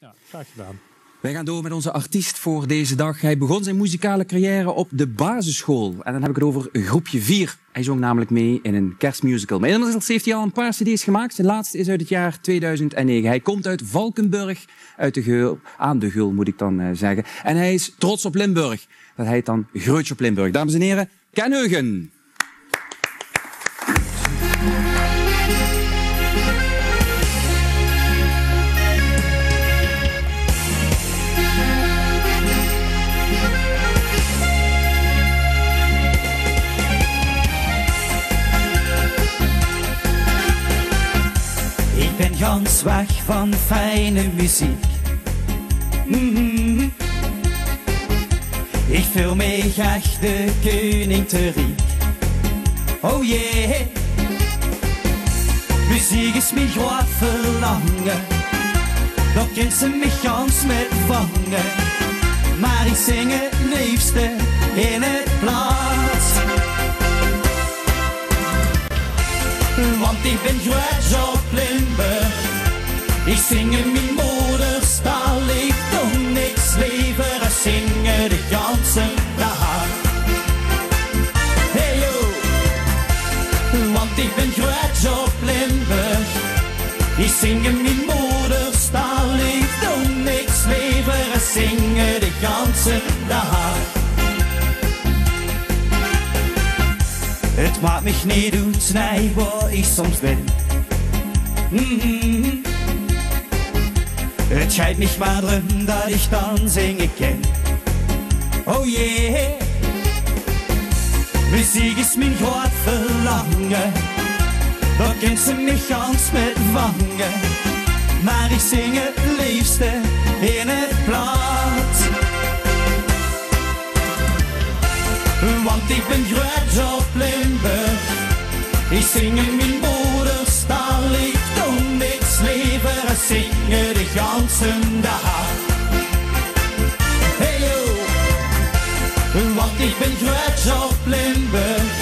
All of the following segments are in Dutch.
Ja, graag gedaan. Wij gaan door met onze artiest voor deze dag. Hij begon zijn muzikale carrière op de basisschool. En dan heb ik het over groepje 4. Hij zong namelijk mee in een kerstmusical. Maar inmiddels heeft hij al een paar cd's gemaakt. Zijn laatste is uit het jaar 2009. Hij komt uit Valkenburg, uit de Geul, aan de Geul moet ik dan zeggen. En hij is trots op Limburg. Dat heet dan greutsj op Limburg. Dames en heren, Heugen. Ik ben gans weg van fijne muziek. Ik voel me echt de koning te riek. Oh yeah. Muziek is mijn groot verlangen. Daar kunt ze me gans met vangen. Maar ik zing het liefste in het plaats. Want ik ben greutsj op Limburg. Ik zing in mijn moederstaal. Ik doe niks liever als zingen de ganse dag. Hey yo. Want ik ben greutsj op Limburg. Ik zing in mijn moederstaal. Ik doe niks liever als zingen de ganse dag. Het maakt mich niet uit, nee, waar ik soms ben. Het schijnt mich maar drum dat ik dan zingen ken. Oh yeah. Muziek is mijn groot verlangen. Daar kunt ze mich gans met vangen. Maar ik zing het liefste in het plaat. Want ik ben greutsj op Limburg. Ik zing in mijn moederstaal. Ik doe niks liever als zingen de ganse dag. Hey yo. Want ik ben greutsj op Limburg.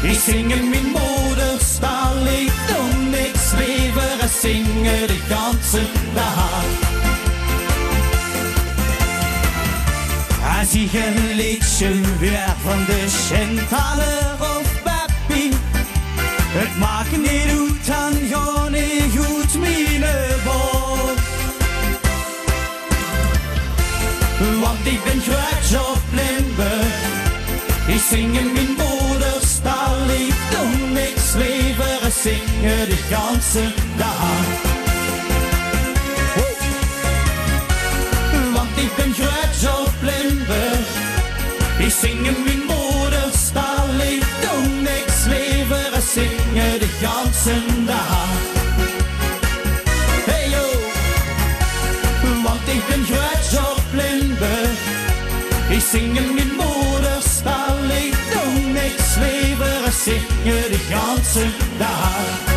Ik zing in mijn moederstaal. Ik doe niks liever als zingen de ganse dag. Als ik een liedje weer van de Chantaler of Papi, het maakt niet uit, dan ga ik goed mijn boot. Want ik ben greutsj op Limburg. Ik zing in mijn moederstaal. Ik doe niks liever als zingen de ganse dag. Want ik ben greutsj op Limburg. Ik zing in mijn moederstaal. Ik doe niks liever als zingen de ganse dag. Hey yo. Want ik ben greutsj op Limburg. Ik zing in mijn moederstaal. Ik doe niks liever als zingen de ganse dag.